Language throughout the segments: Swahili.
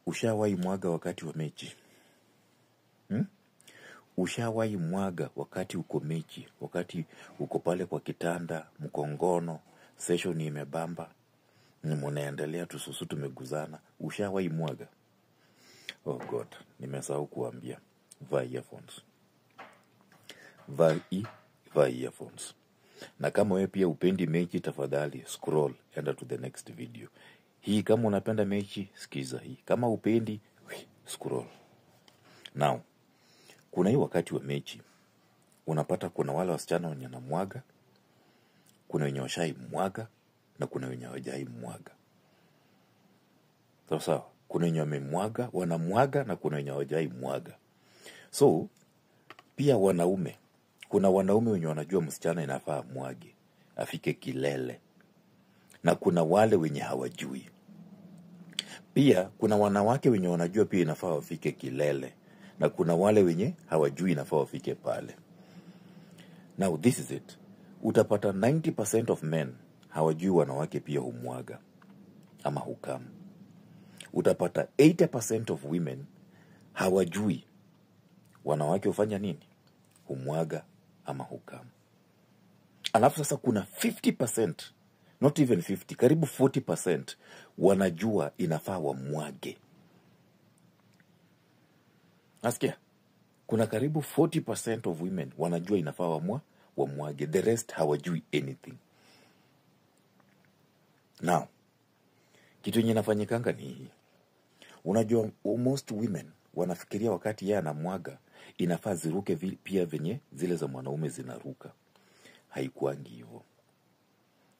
Ushawahi mwaga wakati wa mechi? Ushawahi mwaga wakati uko mechi, wakati uko pale kwa kitanda, mkongono, session imebamba, mnaendelea tususu tumeguzana. Ushawahi mwaga? Oh God, nimesahau kuambia. Vaa earphones. Vaa earphones. Na kama wewe pia upendi mechi, tafadhali scroll, enda to the next video. Hii kama unapenda mechi, sikiza hii. Kama upendi, scroll. Now, kuna hii wakati wa mechi, unapata kuna wale wasichana wenye wanamwaga, kuna wenye washai mwaga, na kuna wenye hawajai mwaga. Sawa, kuna wenye wamemwaga, wanamwaga, na kuna wenye hawajai mwaga. So, pia wanaume, kuna wanaume wenye wanajua msichana inafaa mwage, afike kilele, na kuna wale wenye hawajui. Pia, kuna wanawake wenye wanajua pia inafaa wafike kilele, na kuna wale wenye hawajui inafaa wafike pale. Now this is it. Utapata 90% of men hawajui wanawake pia humwaga ama hukam. Utapata 80% of women hawajui wanawake hufanya nini? Humwaga ama hukam. Alafu sasa kuna 50%, not even 50, karibu 40% wanajua inafaa wamwage. Nasikia? Kuna karibu 40% of women wanajua inafaa wamwage. The rest hawajui anything. Now, kitu yenye inafanyikanga ni hii. Unajua most women wanafikiria wakati yeye anamwaga inafaa ziruke pia venye zile za mwanaume zinaruka. Haikuangi hivyo.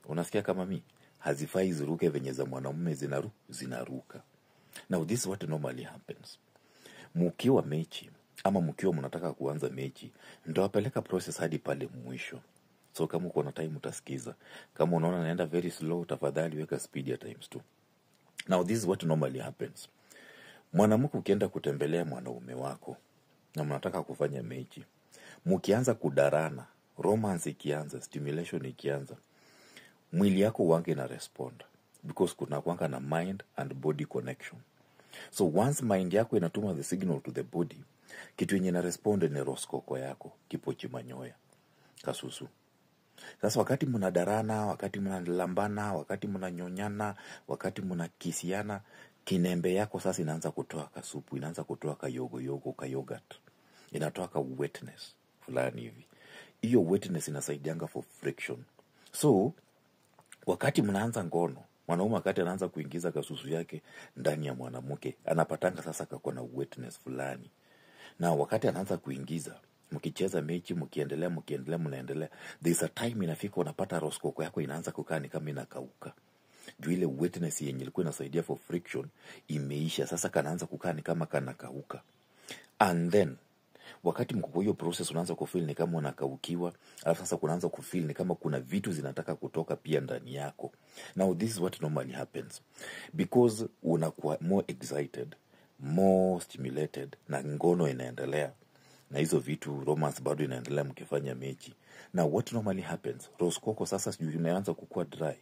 Unasikia kama mimi? Hazifai ziruke venye za mwanaume zinaruka. Now this is what normally happens. Mkiwa mechi ama mkiwa mnataka kuanza mechi, ndio wapeleka process hadi pale mwisho. So kama uko na time utasikiza. Kama unaona naenda very slow, tafadhali weka speed ya times 2. Now this is what normally happens. Mwanamke ukienda kutembelea mwanaume wako na mnataka kufanya mechi, mkianza kudarana, romance ikianza, stimulation ikianza, mwili yako huanga ina respond because kuna kuanga na mind and body connection. So once mind yako inatuma the signal to the body, kitu yenye ina respond ni roskoko yako, kipochi manyoya, kasusu. Sasa wakati mnadarana, wakati mnalambana, wakati mnanyonyana, wakati mnakisiana, kinembe yako sasa inaanza kutoa kasupu, inaanza kutoa kayogo, kayogurt. Inatoa ka wetness fulani hivi. Hiyo wetness inasaidianga for friction. So, wakati mnaanza ngono, mwanaume wakati anaanza kuingiza kasusu yake ndani ya mwanamke, anapatanga sasa kako na wetness fulani. Na wakati anaanza kuingiza, mkicheza mechi, mkiendelea, mnaendelea, there's a time inafika unapata roskoko yako inaanza kukaa ni kama inakauka. Juu ile wetness yenye ilikuwa inasaidia for friction imeisha, sasa kanaanza kukaa ni kama kanakauka. And then wakati mko kwa hiyo process unaanza kufeel ni kama unakaukiwa, alafu sasa kunaanza kufeel ni kama kuna vitu zinataka kutoka pia ndani yako. Now this is what normally happens. Because unakuwa more excited, more stimulated, na ngono inaendelea, na hizo vitu romance bado inaendelea mkifanya mechi. Now what normally happens, roskoko sasa sijui imeanza kukua dry.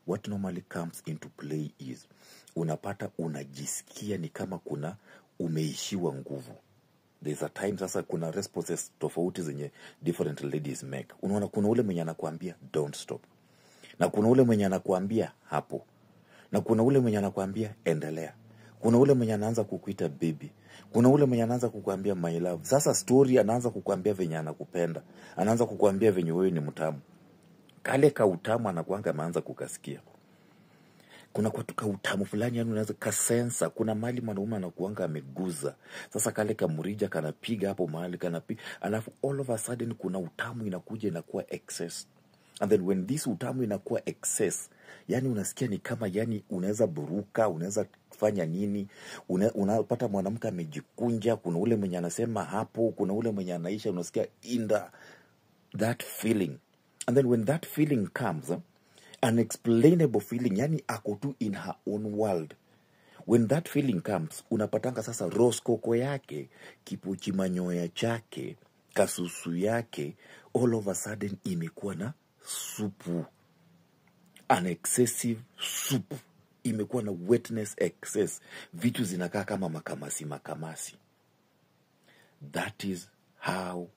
What normally comes into play is, unapata unajisikia ni kama kuna umeishiwa nguvu. There's a time sasa kuna responses tofauti zenye different ladies make. Unaona kuna ule mwenye anakuambia don't stop, na kuna ule mwenye anakuambia hapo, na kuna ule mwenye anakuambia endelea, kuna ule mwenye anaanza kukuita baby, kuna ule mwenye anaanza kukuambia my love. Sasa story anaanza kukuambia venye anakupenda, anaanza kukuambia venye wewe ni mtamu. Kale ka utamu anakuanga ameanza kukasikia. Kuna kwa tuka utamu fulani yani unaweza kasensa, kuna mali mwanaume anakuanga ameguza. Sasa kale kamurija kanapiga hapo mahali kanapiga, alafu all of a sudden kuna utamu inakuja inakuwa excess. And then when this utamu inakuwa excess, yani unasikia ni kama yani unaweza buruka, unaweza kufanya nini, unapata mwanamke amejikunja, kuna ule mwenye anasema hapo, kuna ule mwenye anaisha, unasikia inda that feeling. And then when that feeling comes, unexplainable feeling, yani ako tu in her own world. When that feeling comes, unapatanga sasa roskoko yake, kipochi manyoya chake, kasusu yake, all of a sudden imekuwa na supu. An excessive soup. imekuwa na wetness excess, vitu zinakaa kama makamasi. That is how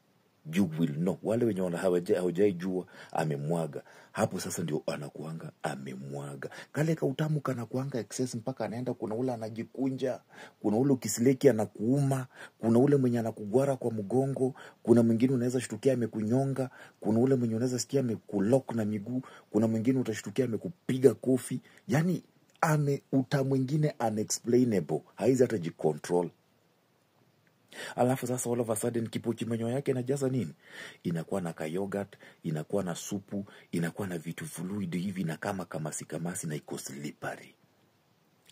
you will know. Wale wenye hawajai jua amemwaga, hapo sasa ndio anakuanga amemwaga. Kale kautamu kanakuanga excess mpaka anaenda, kuna ule anajikunja, kuna ule ukisileki anakuuma, kuna ule mwenye anakugwara kwa mgongo, kuna mwingine unaweza shtukia amekunyonga, kuna ule mwenye unaweza sikia amekulock na miguu, kuna mwingine utashtukia amekupiga kofi. Yani utamu mwingine unexplainable, haizi hata jicontrol. Alafu sasa all of a sudden kipochi manyo yake inajaza nini? Inakuwa na yogurt, inakuwa na supu, inakuwa na vitu fluid hivi na kama kamasi na iko slippery.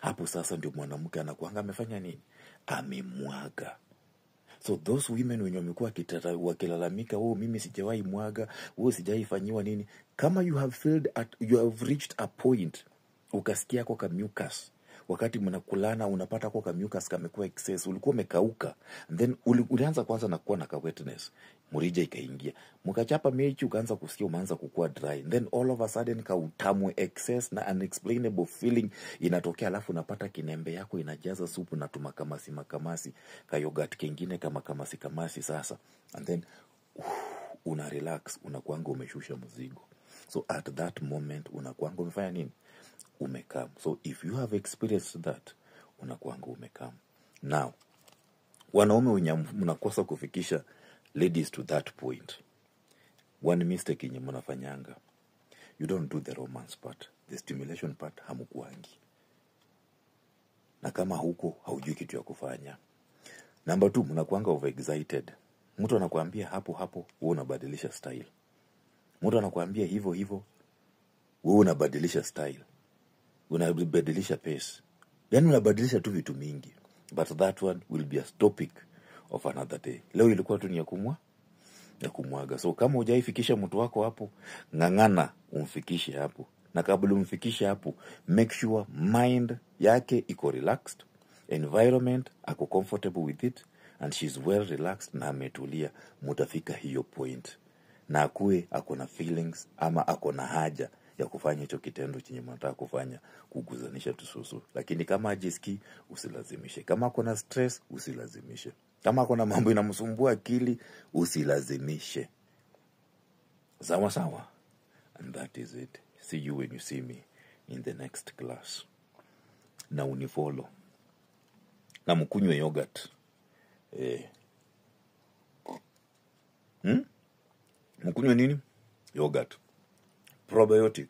Hapo sasa ndio mwanamke anakuanga amefanya nini? Amemwaga. So those women wenye wamekuwa wakilalamika, mimi sijawahi mwaga, sijawahi fanyiwa nini, kama you have reached a point ukasikia kwa mucus, wakati mnakulana unapata kwa mucus kamekuwa excess, ulikuwa umekauka, and then ulianza kwanza na kuwa na wetness, murija ikaingia, mkachapa mechi, ukaanza kusikia umeanza kukua dry, and then all of a sudden utamu excess na unexplainable feeling inatokea, alafu unapata kinembe yako inajaza supu na makamasi, yogurt kingine kama kamasi sasa, and then una relax, unakuanga umeshusha mzigo. So at that moment unakuanga umefanya nini? Umekam. So if you have experienced that, unakuanga umekam. Now, wanaume wenye mnakosa kufikisha ladies to that point, one mistake yenye mnafanyanga, you don't do the romance part, the stimulation part hamukuangi, na kama huko haujui kitu ya kufanya. Number 2, mnakuanga overexcited. Mtu anakuambia hapo wewe unabadilisha style. Mtu anakuambia hivyo wewe unabadilisha style, unabadilisha pace, yani unabadilisha tu vitu mingi. But that one will be a topic of another day. Leo ilikuwa tu ni ya kumwaga. So kama hujaifikisha mtu wako hapo, ngangana umfikishe hapo, na kabla umfikishe hapo, make sure mind yake iko relaxed, environment ako comfortable with it, and she's well relaxed na ametulia. Mutafika hiyo point, na akue akona feelings ama akona haja ya kufanya hicho kitendo chenye mnataka kufanya, kuguzanisha tususu. Lakini kama hajisikii, usilazimishe. Kama akona stress, usilazimishe. Kama akona mambo inamsumbua akili, usilazimishe. Sawa. And that is it. See you when you see me in the next class. Na unifollow. Na mkunywe yogurt. Mkunywe nini? Yogurt. Probiotic.